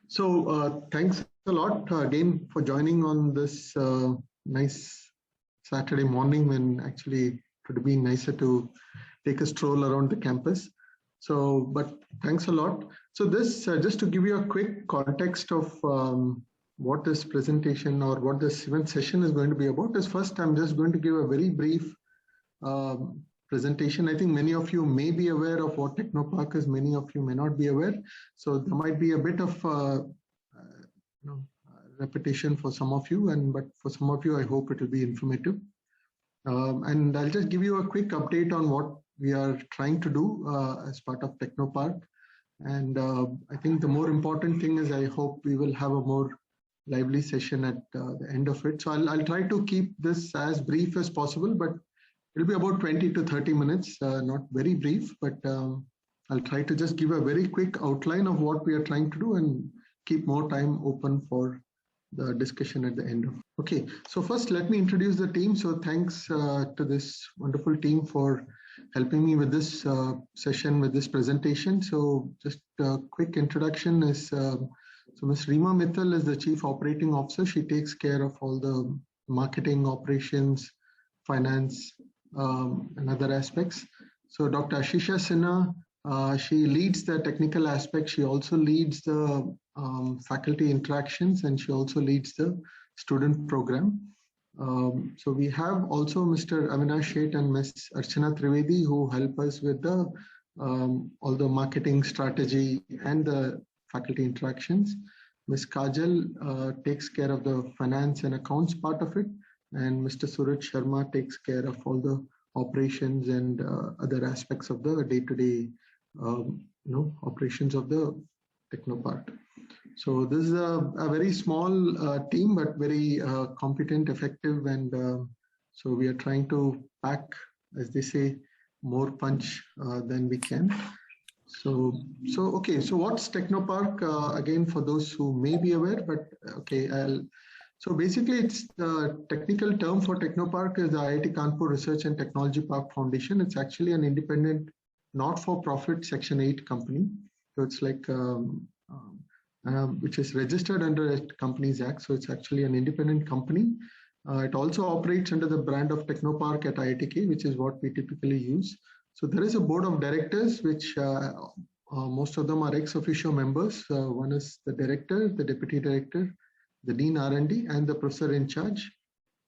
Thanks a lot again for joining on this nice Saturday morning when actually it would have been nicer to take a stroll around the campus. But thanks a lot. So this, just to give you a quick context of what this presentation or what this event session is going to be about is first I'm just going to give a very brief presentation. I think many of you may be aware of what Technopark is, many of you may not be aware. So there might be a bit of repetition for some of you, but for some of you, I hope it will be informative. And I'll just give you a quick update on what we are trying to do as part of Technopark. And I think the more important thing is I hope we will have a more lively session at the end of it. So I'll try to keep this as brief as possible, but it'll be about 20 to 30 minutes, not very brief, but I'll try to just give a very quick outline of what we are trying to do and keep more time open for the discussion at the end. Okay, so first let me introduce the team. So thanks to this wonderful team for helping me with this session, with this presentation. So just a quick introduction is, so Ms. Reema Mittal is the Chief Operating Officer. She takes care of all the marketing, operations, finance, and other aspects. So Dr. Ashisha Sinha, she leads the technical aspect. She also leads the faculty interactions, and she also leads the student program. So we have also Mr. Avinash Sheth and Ms. Archana Trivedi who help us with the all the marketing strategy and the faculty interactions. Ms. Kajal takes care of the finance and accounts part of it, and Mr. Suraj Sharma takes care of all the operations and other aspects of the day-to-day operations of the Technopark. So this is a very small team, but very competent, effective, and so we are trying to pack, as they say, more punch than we can. Okay, so what's Technopark? Again, for those who may be aware, but okay, so basically it's the technical term for Technopark is the IIT Kanpur Research and Technology Park Foundation. It's actually an independent, not-for-profit Section 8 company. So it's like, which is registered under the Companies Act. So it's actually an independent company. It also operates under the brand of Technopark at iitk, which is what we typically use. So there is a board of directors, which most of them are ex-officio members. One is the director, the deputy director, the Dean R&D, and the professor in charge,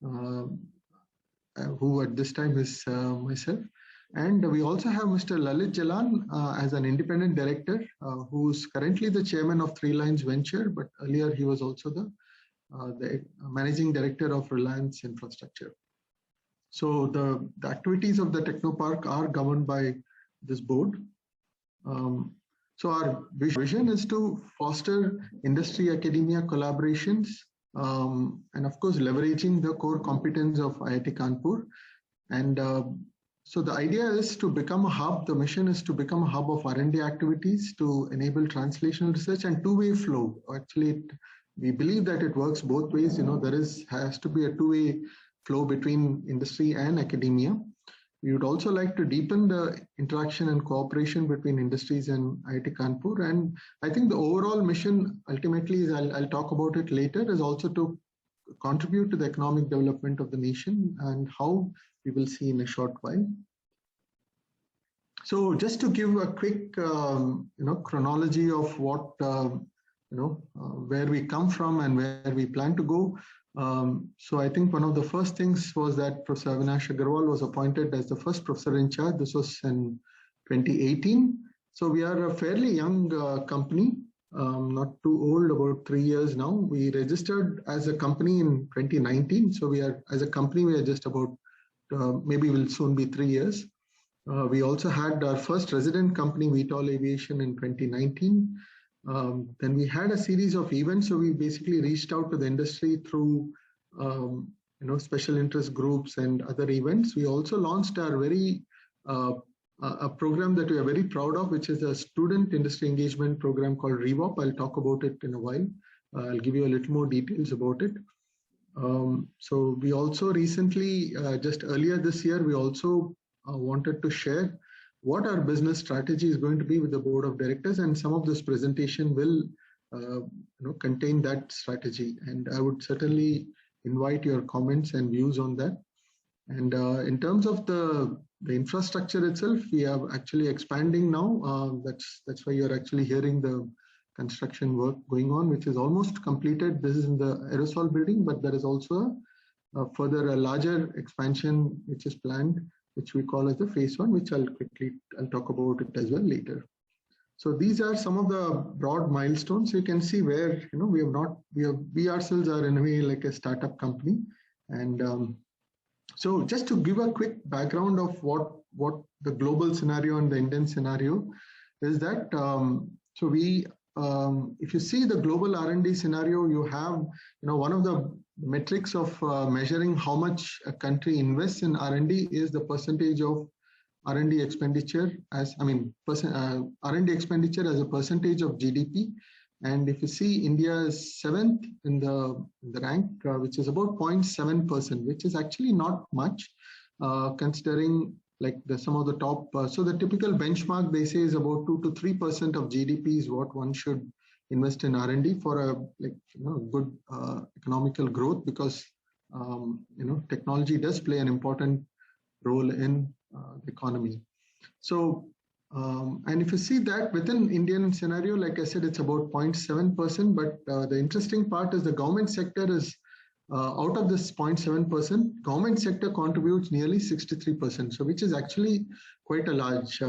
who at this time is myself. And we also have Mr. Lalit Jalan as an independent director, who's currently the chairman of Three Lines Venture, but earlier he was also the managing director of Reliance Infrastructure. So the activities of the Technopark are governed by this board. So our vision is to foster industry-academia collaborations, and of course leveraging the core competence of IIT Kanpur. And so the idea is to become a hub. The mission is to become a hub of R&D activities to enable translational research and two-way flow. Actually, we believe that it works both ways. There has to be a two-way flow between industry and academia. We would also like to deepen the interaction and cooperation between industries and IIT Kanpur. And I think the overall mission ultimately is, I'll talk about it later, is also to contribute to the economic development of the nation, and how we will see in a short while. So just to give a quick chronology of what where we come from and where we plan to go. So I think one of the first things was that Professor Avinash Agarwal was appointed as the first professor in charge. This was in 2018. So we are a fairly young company, not too old, about 3 years now. We registered as a company in 2019. So as a company, we are just about, maybe will soon be 3 years. We also had our first resident company, VTOL Aviation, in 2019. Then we had a series of events. So we basically reached out to the industry through special interest groups and other events. We also launched our very a program that we are very proud of, which is a student industry engagement program called REWOP. I'll talk about it in a while. I'll give you a little more details about it. So we also recently, just earlier this year, we also wanted to share what our business strategy is going to be with the board of directors, and some of this presentation will contain that strategy. And I would certainly invite your comments and views on that. And in terms of the infrastructure itself, we are actually expanding now. That's why you're actually hearing the construction work going on, which is almost completed. This is in the aerosol building, but there is also further a larger expansion which is planned, which we call as the phase 1, which I'll talk about it as well later. So these are some of the broad milestones. You can see where we ourselves are in a way like a startup company. And so just to give a quick background of what the global scenario and the Indian scenario is that, if you see the global R&D scenario, you have, one of the metrics of measuring how much a country invests in R&D is the percentage of R&D expenditure R&D expenditure as a percentage of GDP. And if you see, India is 7th in the rank, which is about 0.7%, which is actually not much, considering like some of the top. So the typical benchmark they say is about 2 to 3% of GDP is what one should invest in R&D for a good economical growth, because technology does play an important role in the economy. So. And if you see that within Indian scenario, like I said, it's about 0.7%, but the interesting part is the government sector is out of this 0.7%, government sector contributes nearly 63%, so which is actually quite a large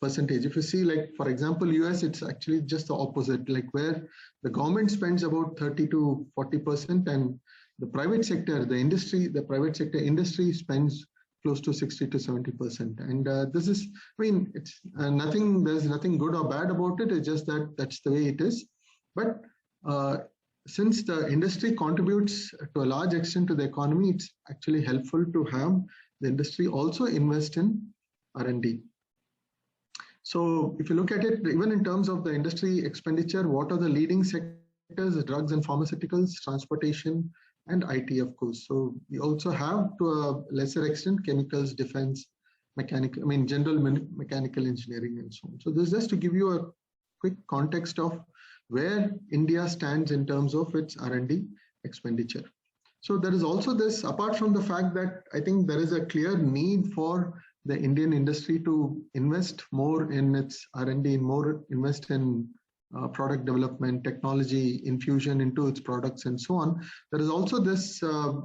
percentage. If you see, like for example, US, it's actually just the opposite, like where the government spends about 30 to 40%, and the private sector, the private sector industry spends close to 60 to 70%. And this is, it's nothing, there's nothing good or bad about it. It's just that that's the way it is. But since the industry contributes to a large extent to the economy, it's actually helpful to have the industry also invest in R&D. So if you look at it, even in terms of the industry expenditure, what are the leading sectors? Drugs and pharmaceuticals, transportation, and IT, of course. So we also have, to a lesser extent, chemicals, defense, general mechanical engineering, and so on. So this is just to give you a quick context of where India stands in terms of its R&D expenditure. So there is also this, apart from the fact that I think there is a clear need for the Indian industry to invest more in its R&D, invest in product development, technology infusion into its products, and so on. There is also this,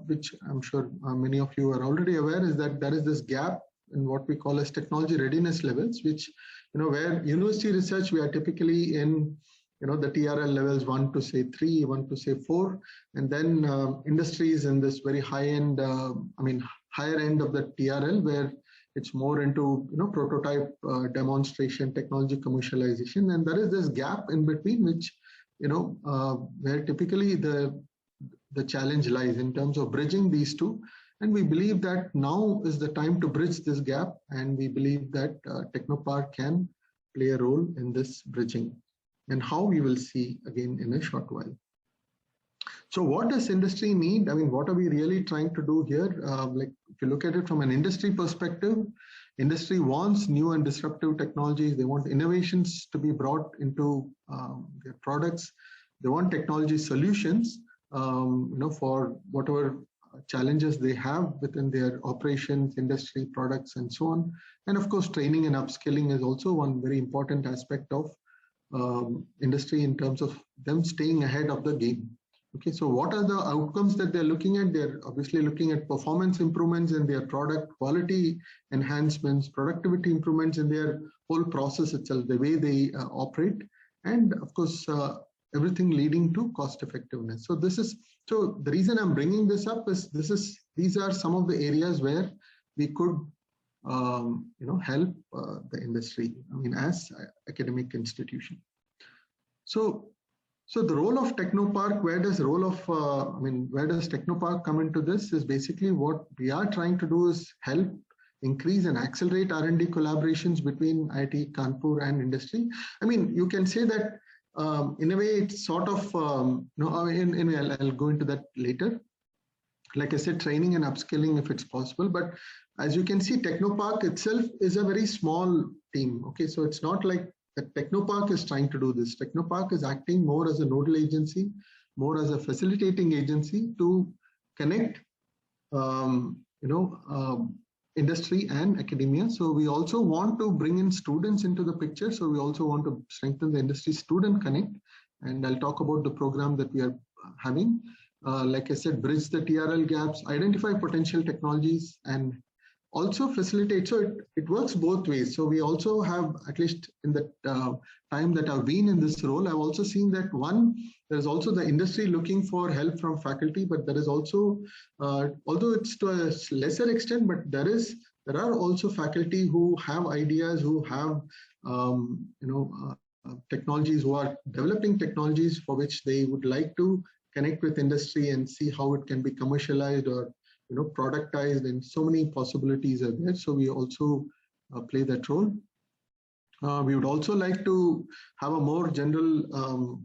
which I'm sure many of you are already aware, is that there is this gap in what we call as technology readiness levels, which, where university research, we are typically in, the TRL levels 1 to say 3, 1 to say 4, and then industries in this very high end, higher end of the TRL, where it's more into prototype demonstration, technology commercialization, and there is this gap in between, which where typically the challenge lies in terms of bridging these two. And we believe that now is the time to bridge this gap, and we believe that Technopark can play a role in this bridging, and how we will see again in a short while. So what does industry need? What are we really trying to do here? Like if you look at it from an industry perspective, industry wants new and disruptive technologies. They want innovations to be brought into their products. They want technology solutions, for whatever challenges they have within their operations, industry, products, and so on. And of course, training and upskilling is also one very important aspect of industry in terms of them staying ahead of the game. Okay, so what are the outcomes that they're looking at? They're obviously looking at performance improvements in their product, quality enhancements, productivity improvements in their whole process itself, the way they operate, and of course, everything leading to cost effectiveness. So the reason I'm bringing this up is these are some of the areas where we could help the industry, as academic institution. So the role of Technopark, where does Technopark come into this, is basically what we are trying to do is help increase and accelerate R&D collaborations between IIT Kanpur and industry. You can say that in a way it's sort of, I'll go into that later. Like I said, training and upskilling if it's possible, but as you can see, Technopark itself is a very small team. Okay, so it's not like that Technopark is trying to do this. Technopark is acting more as a nodal agency, more as a facilitating agency to connect, industry and academia. So we also want to bring in students into the picture. So we also want to strengthen the industry student connect. And I'll talk about the program that we are having. Like I said, bridge the TRL gaps, identify potential technologies, and also facilitate. So it works both ways. So we also have, at least in the time that I've been in this role, I've also seen that there's also the industry looking for help from faculty, but there is also, although it's to a lesser extent, but there are also faculty who have ideas, who have, technologies, who are developing technologies for which they would like to connect with industry and see how it can be commercialized or productized, and so many possibilities are there. So we also play that role. We would also like to have a more general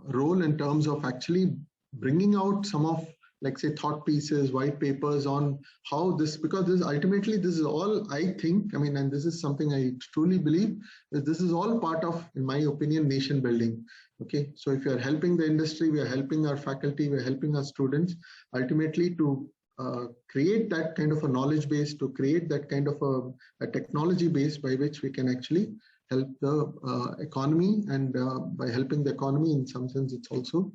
role in terms of actually bringing out some of, like say, thought pieces, white papers on how this, because this ultimately, this is all, I think, and this is something I truly believe, that this is all part of, in my opinion, nation building. Okay, so if you are helping the industry, we are helping our faculty, we are helping our students, ultimately to create that kind of a knowledge base, to create that kind of a technology base by which we can actually help the economy, and by helping the economy, in some sense, it's also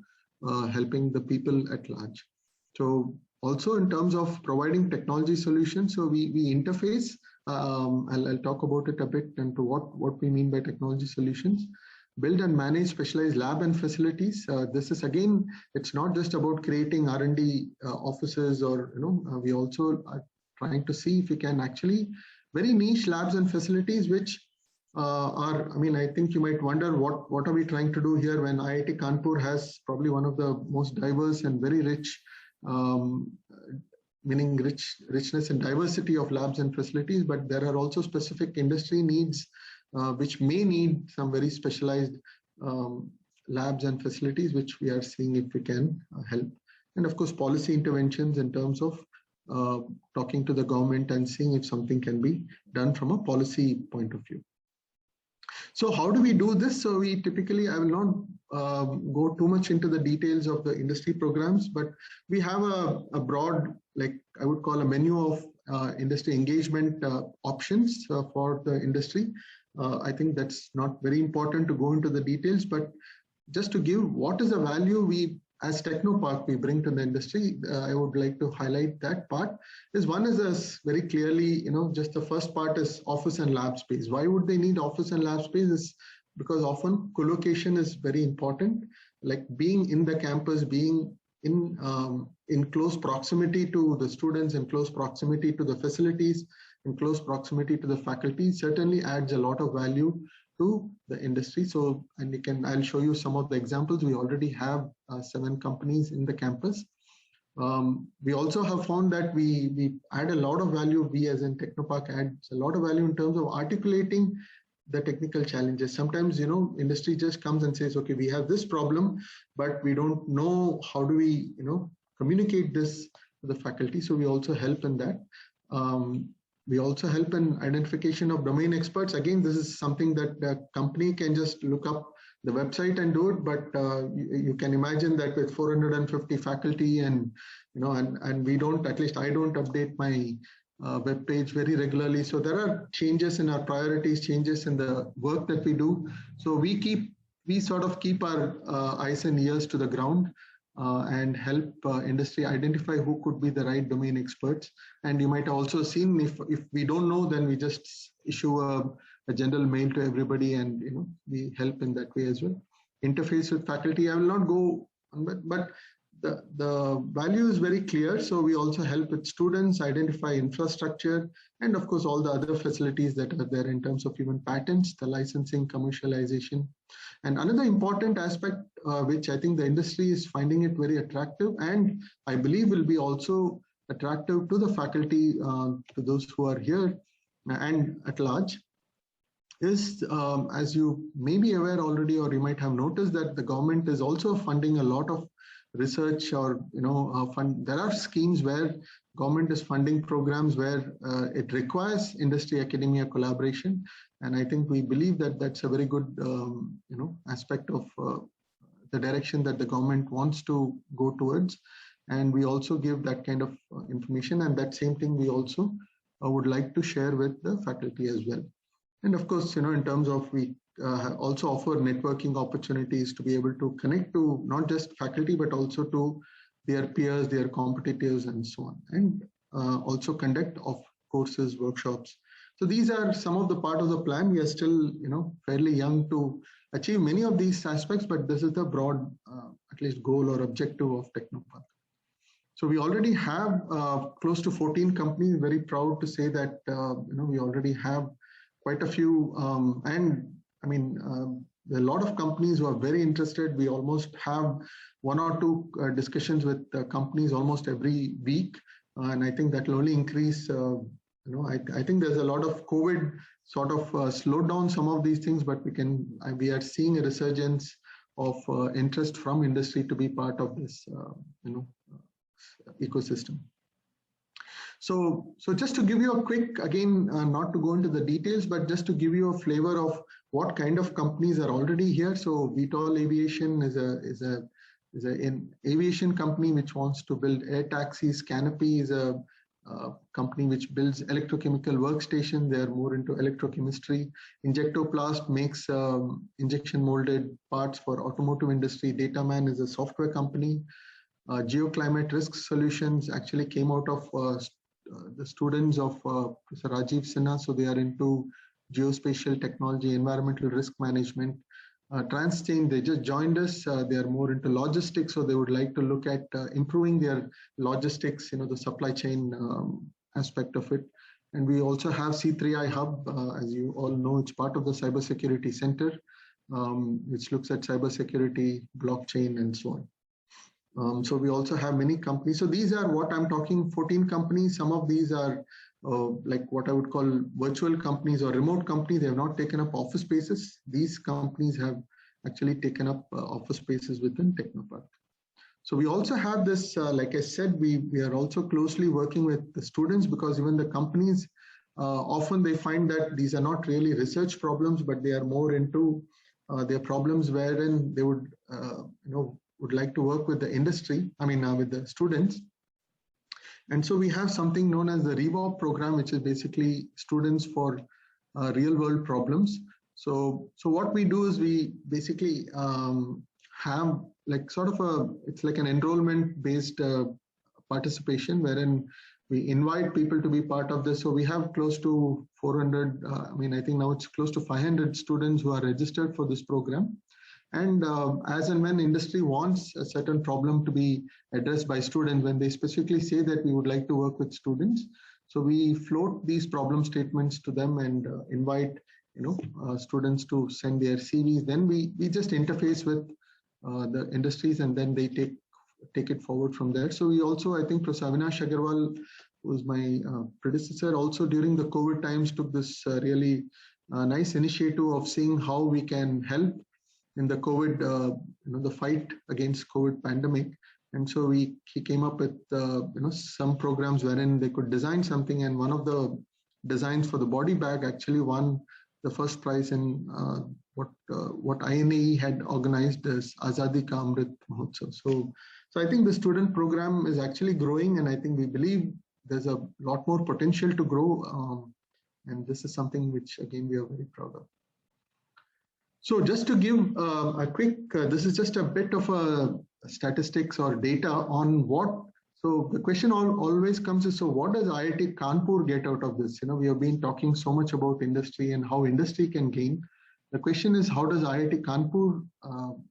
helping the people at large. So also in terms of providing technology solutions, so we interface, I'll talk about it a bit, and to what we mean by technology solutions. Build and manage specialized lab and facilities. This is, again, it's not just about creating R&D offices, or we also are trying to see if we can actually very niche labs and facilities which are, I think you might wonder what are we trying to do here, when IIT Kanpur has probably one of the most diverse and very rich, meaning richness and diversity of labs and facilities, but there are also specific industry needs which may need some very specialized labs and facilities, which we are seeing if we can help. And of course, policy interventions in terms of talking to the government and seeing if something can be done from a policy point of view. So how do we do this? So we typically, I will not go too much into the details of the industry programs, but we have a broad, like I would call a menu of industry engagement options for the industry. I think that's not very important to go into the details, but just to give what is the value we, as Technopark, we bring to the industry, I would like to highlight that part. One is very clearly, just the first part is office and lab space. Why would they need office and lab space? Is because often co-location is very important, like being in the campus, being in close proximity to the students, in close proximity to the facilities, in close proximity to the faculty, certainly adds a lot of value to the industry. So, and I'll show you some of the examples. We already have 7 companies in the campus. We also have found that we add a lot of value. We as in Technopark adds a lot of value in terms of articulating the technical challenges. Sometimes, industry just comes and says, okay, we have this problem, but we don't know how do we, communicate this to the faculty. So we also help in that. We also help in identification of domain experts. Again, this is something that the company can just look up the website and do it, but you can imagine that with 450 faculty and we don't, at least I don't update my web page very regularly. So there are changes in our priorities, changes in the work that we do. So we sort of keep our eyes and ears to the ground and help industry identify who could be the right domain experts. And you might have also seen, if we don't know, then we just issue a general mail to everybody, and we help in that way as well. Interface with faculty, I will not go on, but the value is very clear. So we also help with students identify infrastructure, and of course all the other facilities that are there in terms of even patents, the licensing, commercialization. And another important aspect, which I think the industry is finding it very attractive, and I believe will be also attractive to the faculty, to those who are here and at large, is, as you may be aware already, or you might have noticed, that the government is also funding a lot of research or fund. There are schemes where government is funding programs where it requires industry academia collaboration, and I think we believe that that's a very good aspect of the direction that the government wants to go towards. And we also give that kind of information, and that same thing we also would like to share with the faculty as well. And of course, in terms of we also offer networking opportunities to be able to connect to not just faculty, but also to their peers, their competitors, and so on. And also conduct of courses, workshops. So these are some of the part of the plan. We are still, fairly young to achieve many of these aspects, but this is the broad, at least goal or objective of Technopark. So we already have close to 14 companies. Very proud to say that we already have quite a few, and I mean, there are a lot of companies who are very interested. We almost have 1 or 2 discussions with companies almost every week, and I think that will only increase. I think there's a lot of COVID sort of slowed down some of these things, but we are seeing a resurgence of interest from industry to be part of this, ecosystem. So just to give you a quick, again, not to go into the details, but just to give you a flavor of what kind of companies are already here. So VTOL Aviation is an aviation company which wants to build air taxis. Canopy is a company which builds electrochemical workstation. They are more into electrochemistry. Injectoplast makes injection molded parts for automotive industry. Dataman is a software company. Geoclimate Risk Solutions actually came out of the students of Professor Rajiv Sinha. So they are into geospatial technology, environmental risk management. TransChain, they just joined us. They are more into logistics, so they would like to look at improving their logistics, the supply chain aspect of it. And we also have C3I Hub, as you all know, it's part of the Cybersecurity Center, which looks at cybersecurity, blockchain, and so on. So we also have many companies. So these are what I'm talking, 14 companies. Some of these are like what I would call virtual companies or remote companies. They have not taken up office spaces. These companies have actually taken up office spaces within Technopark. So we also have this, like I said, we are also closely working with the students, because even the companies, often they find that these are not really research problems, but they are more into their problems wherein they would, would like to work with the industry, with the students. And so we have something known as the REWOP program, which is basically students for real world problems. So what we do is we basically have like sort of it's like an enrollment based participation, wherein we invite people to be part of this. So we have close to 400, I think now it's close to 500 students who are registered for this program. And as and when industry wants a certain problem to be addressed by students, when they specifically say that we would like to work with students, so we float these problem statements to them and invite students to send their CVs. Then we just interface with the industries, and then they take it forward from there. So we also, I think Professor Avinash Agarwal, who was my predecessor, also during the COVID times took this really nice initiative of seeing how we can help in the COVID, the fight against COVID pandemic. And so he came up with, some programs wherein they could design something. And one of the designs for the body bag actually won the first prize in what INAE had organized as Azadi Ka Amrit Mahotsav. So I think the student program is actually growing, and I think we believe there's a lot more potential to grow. And this is something which, again, we are very proud of. So just to give a quick, this is just a bit of a statistics or data on what, so the question always comes is, so what does IIT Kanpur get out of this? We have been talking so much about industry and how industry can gain. The question is, how does IIT Kanpur,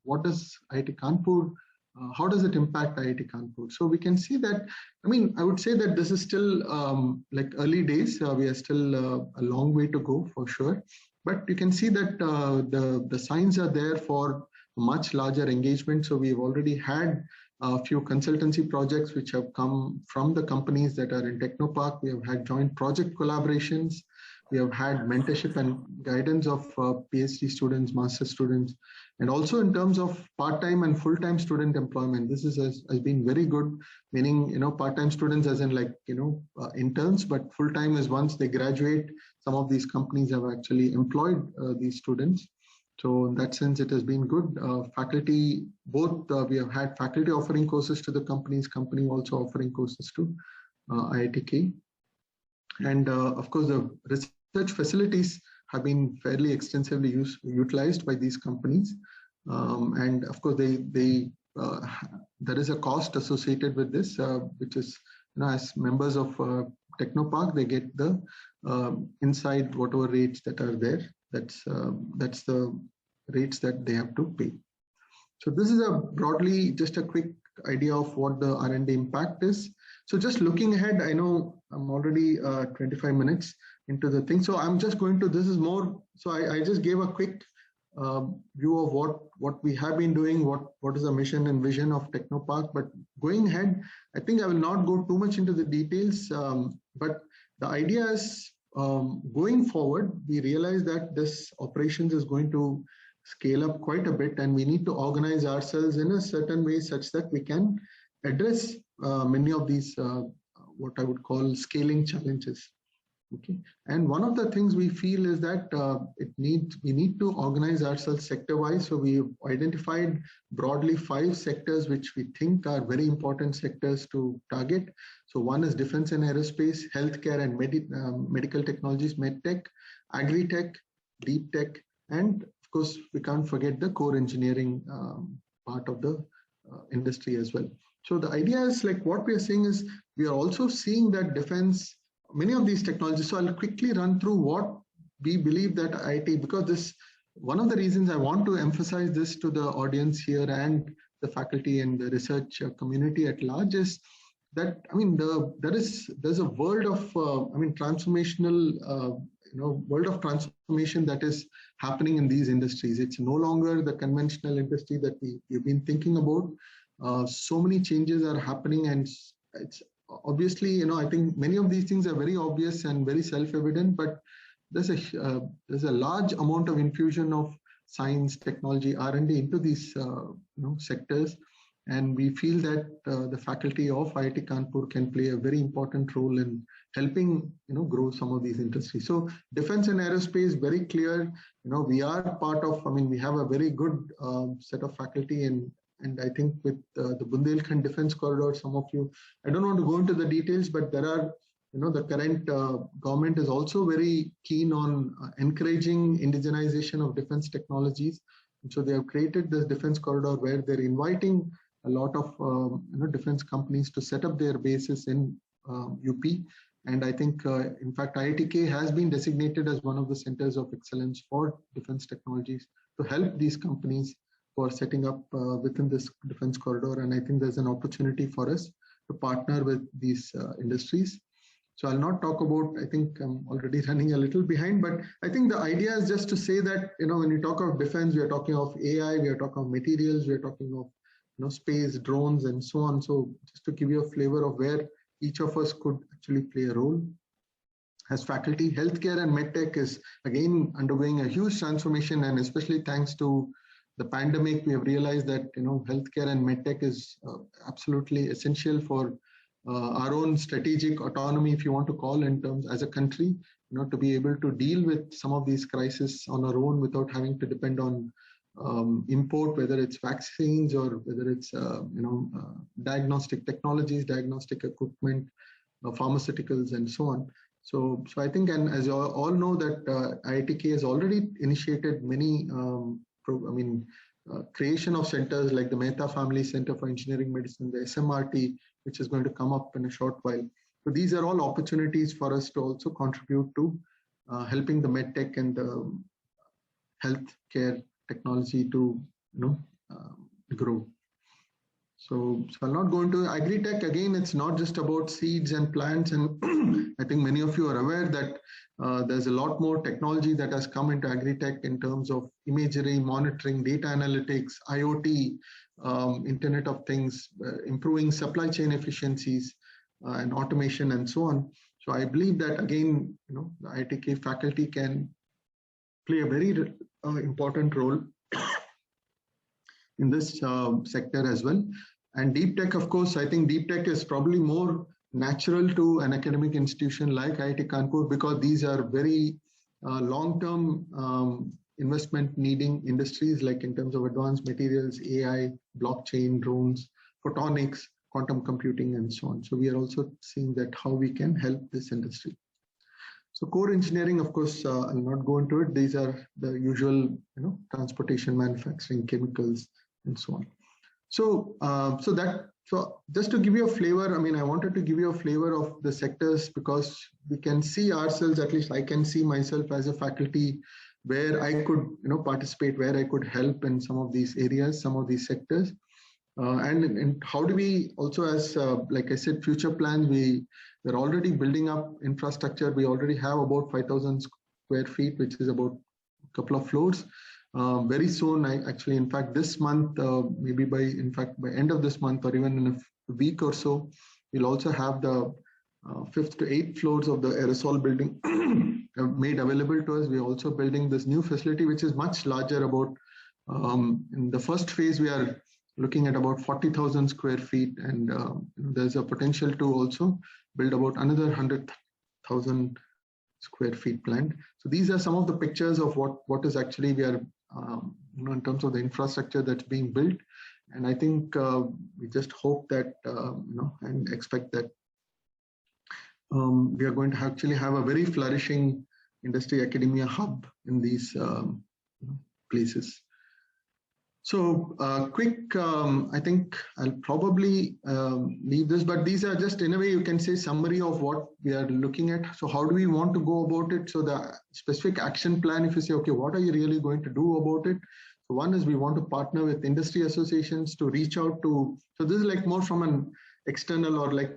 what does IIT Kanpur, how does it impact IIT Kanpur? So we can see that, I would say that this is still like early days. We are still a long way to go for sure. But you can see that the signs are there for much larger engagement. So we've already had a few consultancy projects which have come from the companies that are in Technopark. We have had joint project collaborations. We have had mentorship and guidance of PhD students, master students. And also in terms of part-time and full-time student employment, this has been very good, meaning, part-time students as in like, interns, but full-time is once they graduate, some of these companies have actually employed these students. So in that sense, it has been good. Faculty, both we have had faculty offering courses to the company also offering courses to iitk. And of course, the research facilities have been fairly extensively utilized by these companies. And of course, there is a cost associated with this, which is, as members of Technopark, they get the inside whatever rates that are there. That's the rates that they have to pay. So this is broadly just a quick idea of what the R&D impact is. So just looking ahead, I know I'm already 25 minutes into the thing. So I'm just going to, this is more, so I just gave a quick view of what we have been doing, what is the mission and vision of Technopark. But going ahead, I think I will not go too much into the details, but the idea is going forward, we realize that this operations is going to scale up quite a bit, and we need to organize ourselves in a certain way such that we can address many of these what I would call scaling challenges. Okay, and one of the things we feel is that we need to organize ourselves sector-wise. So we've identified broadly 5 sectors which we think are very important sectors to target. So one is defense and aerospace, healthcare and medical technologies, medtech, agri-tech, deep tech, and of course we can't forget the core engineering part of the industry as well. So the idea is, like, what we are seeing is we are also seeing that defense, many of these technologies. So I'll quickly run through what we believe that IIT, because this, one of the reasons I want to emphasize this to the audience here and the faculty and the research community at large is that, I mean, there's a world of, transformational, world of transformation that is happening in these industries. It's no longer the conventional industry that we've been thinking about. So many changes are happening, and it's obviously, I think many of these things are very obvious and very self-evident, but there's a large amount of infusion of science, technology, R&D into these sectors, and we feel that the faculty of IIT Kanpur can play a very important role in helping grow some of these industries. So defense and aerospace, very clear. We are part of. We have a very good set of faculty, and I think with the Bundelkhand Defense Corridor, some of you, I don't want to go into the details, but there are, the current government is also very keen on encouraging indigenization of defense technologies. And so they have created this defense corridor where they're inviting a lot of defense companies to set up their bases in UP. And I think, in fact, IITK has been designated as one of the centers of excellence for defense technologies to help these companies for setting up within this defense corridor. And I think there's an opportunity for us to partner with these industries. So I'll not talk about, I think I'm already running a little behind, but I think the idea is just to say that, when you talk of defense, we are talking of AI, we are talking of materials, we are talking of, space, drones, and so on. So just to give you a flavor of where each of us could actually play a role. As faculty, healthcare and medtech is again undergoing a huge transformation, and especially thanks to the pandemic, we have realized that healthcare and medtech is absolutely essential for our own strategic autonomy, if you want to call, in terms as a country, to be able to deal with some of these crises on our own without having to depend on import, whether it's vaccines or whether it's diagnostic technologies, diagnostic equipment, pharmaceuticals, and so on. So I think, and as you all know, that IITK has already initiated many creation of centers like the Mehta Family Center for Engineering Medicine, the SMRT, which is going to come up in a short while. So these are all opportunities for us to also contribute to helping the medtech and the healthcare technology to grow. So I'll not go into agri-tech. Again, it's not just about seeds and plants, and I think many of you are aware that there's a lot more technology that has come into agri-tech in terms of imagery, monitoring, data analytics, IoT, Internet of Things, improving supply chain efficiencies and automation, and so on. So I believe that, again, the IITK faculty can play a very important role in this sector as well. And deep tech, of course, I think deep tech is probably more natural to an academic institution like IIT Kanpur, because these are very long-term investment needing industries, like in terms of advanced materials, AI, blockchain, drones, photonics, quantum computing, and so on. So we are also seeing that how we can help this industry. So core engineering, of course, I'll not go into it. These are the usual, transportation, manufacturing, chemicals, and so on. So, so just to give you a flavor, I wanted to give you a flavor of the sectors, because we can see ourselves, at least I can see myself as a faculty, where I could, participate, where I could help in some of these areas, some of these sectors. And how do we also, as like I said, future plans, we're already building up infrastructure. We already have about 5,000 square feet, which is about a couple of floors. Very soon, in fact, this month, maybe by end of this month, or even in a week or so, we'll also have the 5th to 8th floors of the aerosol building made available to us. We're also building this new facility, which is much larger. About in the first phase, we are looking at about 40,000 square feet, and there's a potential to also build about another 100,000 square feet planned. So these are some of the pictures of what is actually we are, in terms of the infrastructure that's being built. And I think we just hope that, and expect that we are going to actually have a very flourishing industry academia hub in these places. So quick, I think I'll probably leave this, but these are just, in a way, you can say summary of what we are looking at. So how do we want to go about it? So the specific action plan, if you say, okay, what are you really going to do about it? So one is we want to partner with industry associations to reach out to, so this is like more from an external or like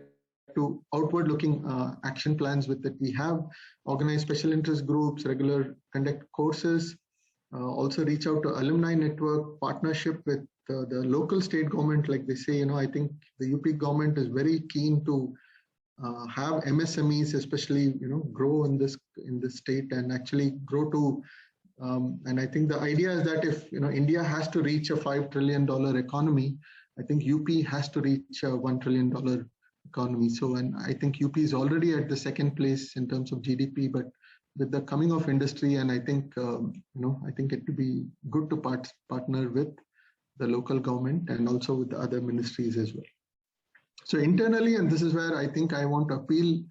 to outward looking action plans with that. We have organized special interest groups, regular conduct courses, also reach out to alumni network, partnership with the local state government. Like they say, I think the UP government is very keen to have MSMEs, especially, grow in this state and actually grow to, and I think the idea is that if, India has to reach a $5 trillion economy, I think UP has to reach a $1 trillion economy. So, and I think UP is already at the second place in terms of GDP, but with the coming of industry, and I think, I think it would be good to partner with the local government and also with the other ministries as well. So internally, and this is where I think I want to appeal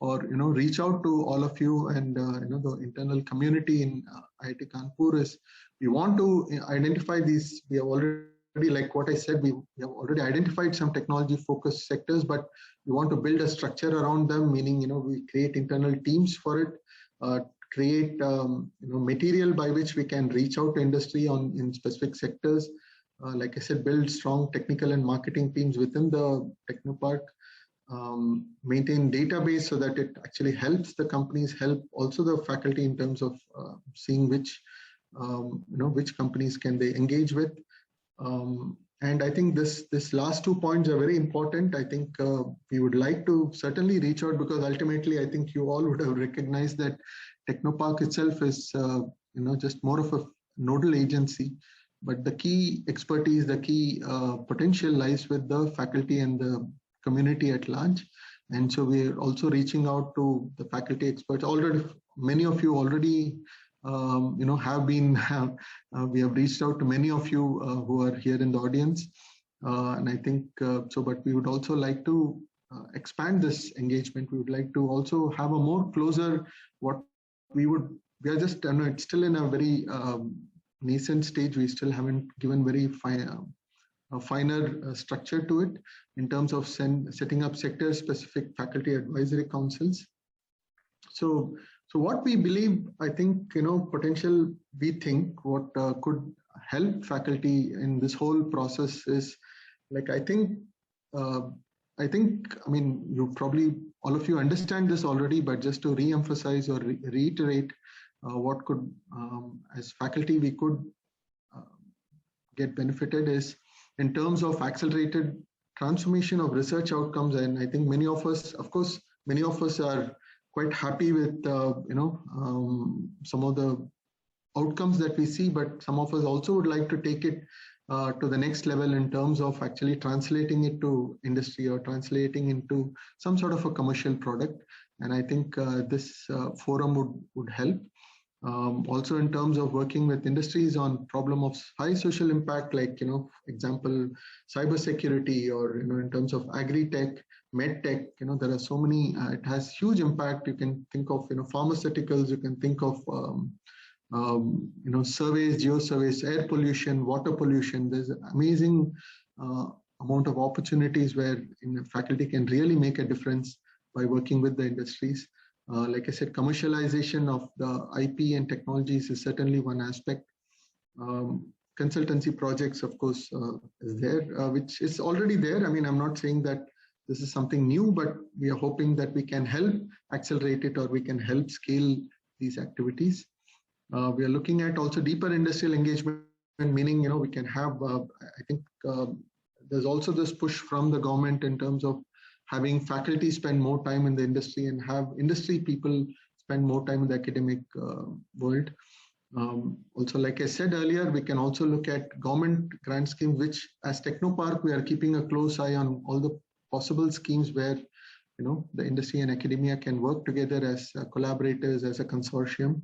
or, reach out to all of you and, the internal community in IIT Kanpur is we want to identify these. We have already, like what I said, we have already identified some technology focused sectors, but we want to build a structure around them, meaning, we create internal teams for it. Create material by which we can reach out to industry in specific sectors. Like I said, build strong technical and marketing teams within the Technopark. Maintain database so that it actually helps the companies, help also the faculty in terms of seeing which companies can they engage with. And I think this last 2 points are very important. I think we would like to certainly reach out, because ultimately I think you all would have recognized that Technopark itself is just more of a nodal agency, but the key expertise, the key potential lies with the faculty and the community at large. And so we're also reaching out to the faculty experts. Already, many of you already have been, we have reached out to many of you who are here in the audience. And I think, but we would also like to expand this engagement. We would like to also have a more closer, we are just, it's still in a very nascent stage. We still haven't given very finer structure to it in terms of setting up sector specific faculty advisory councils. So what we believe, I think, potential, we think what could help faculty in this whole process is, like, I mean, you probably, all of you understand this already, but just to re-emphasize or reiterate what could, as faculty, we could get benefited is in terms of accelerated transformation of research outcomes. And I think many of us, of course, many of us are quite happy with some of the outcomes that we see, but some of us also would like to take it to the next level in terms of actually translating it to industry or translating into some sort of a commercial product. And I think this forum would help. Also in terms of working with industries on problem of high social impact, like, example, cybersecurity, or, in terms of agri-tech, med-tech, there are so many, it has huge impact. You can think of, pharmaceuticals, you can think of, surveys, geosurveys, air pollution, water pollution. There's amazing amount of opportunities where faculty can really make a difference by working with the industries. Like I said, commercialization of the IP and technologies is certainly one aspect. Consultancy projects, of course, is there, which is already there. I mean, I'm not saying that this is something new, but we are hoping that we can help accelerate it, or we can help scale these activities. We are looking at also deeper industrial engagement, meaning, we can have, I think there's also this push from the government in terms of having faculty spend more time in the industry and have industry people spend more time in the academic world. Also, like I said earlier, we can also look at government grant schemes, which as Technopark, we are keeping a close eye on all the possible schemes where, the industry and academia can work together as collaborators, as a consortium.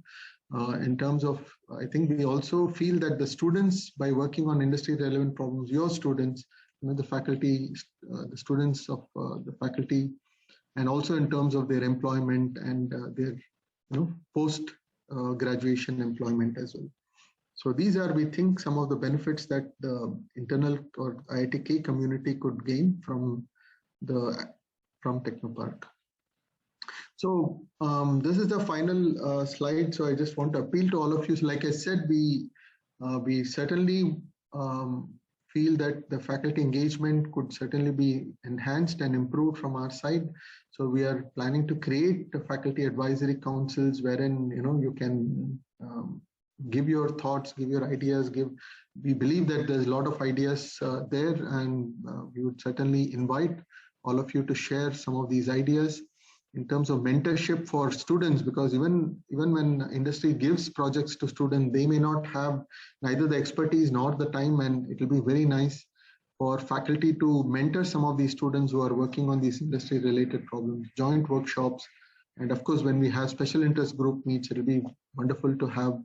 In terms of, I think we also feel that the students, by working on industry relevant problems, your students, the faculty, the students of the faculty, and also in terms of their employment and their post graduation employment as well. So these are, we think, some of the benefits that the internal or iitk community could gain from Technopark. So this is the final slide. So I just want to appeal to all of you. So like I said, we certainly feel that the faculty engagement could certainly be enhanced and improved from our side. So we are planning to create the faculty advisory councils wherein you can give your thoughts, give your ideas. We believe that there's a lot of ideas there, and we would certainly invite all of you to share some of these ideas. In terms of mentorship for students, because even when industry gives projects to students, they may not have neither the expertise nor the time, and it will be very nice for faculty to mentor some of these students who are working on these industry related problems, joint workshops. And of course, when we have special interest group meets, it will be wonderful to have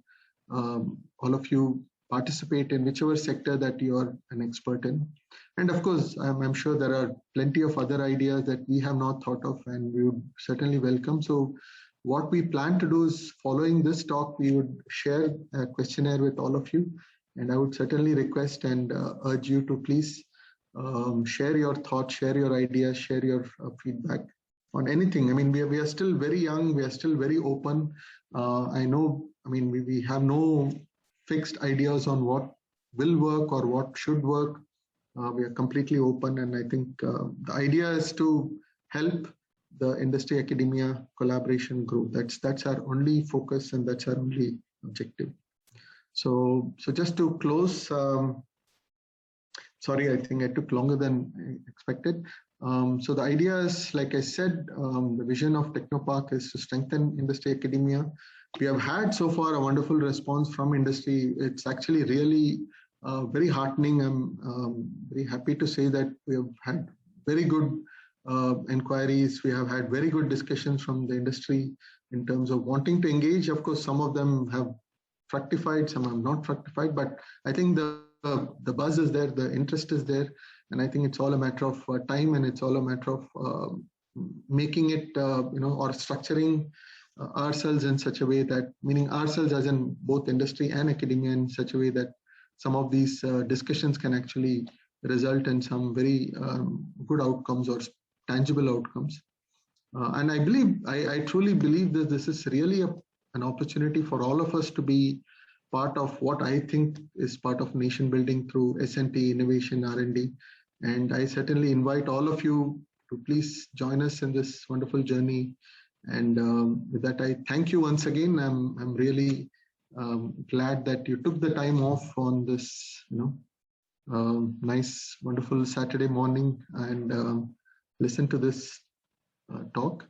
all of you participate in whichever sector that you are an expert in. And of course, I'm sure there are plenty of other ideas that we have not thought of, and we would certainly welcome. So what we plan to do is, following this talk, we would share a questionnaire with all of you. And I would certainly request and urge you to please share your thoughts, share your ideas, share your feedback on anything. I mean, we are still very young, we are still very open. I know, I mean, we have no fixed ideas on what will work or what should work. We are completely open, and I think the idea is to help the industry academia collaboration grow. That's our only focus, and that's our only objective. So just to close, sorry, I think I took longer than expected. So the idea is, like I said, the vision of Technopark is to strengthen industry academia. We have had so far a wonderful response from industry. It's actually really very heartening. I'm very happy to say that we have had very good inquiries. We have had very good discussions from the industry in terms of wanting to engage. Of course, some of them have fructified, some have not fructified, but I think the buzz is there, the interest is there, and I think it's all a matter of time, and it's all a matter of making it, or structuring ourselves in such a way that, meaning ourselves as in both industry and academia, in such a way that some of these discussions can actually result in some very good outcomes or tangible outcomes. And I truly believe that this is really an opportunity for all of us to be part of what I think is part of nation building through S&T, innovation, R&D. And I certainly invite all of you to please join us in this wonderful journey. And with that, I thank you once again. I'm really glad that you took the time off on this, nice, wonderful Saturday morning and listen to this talk.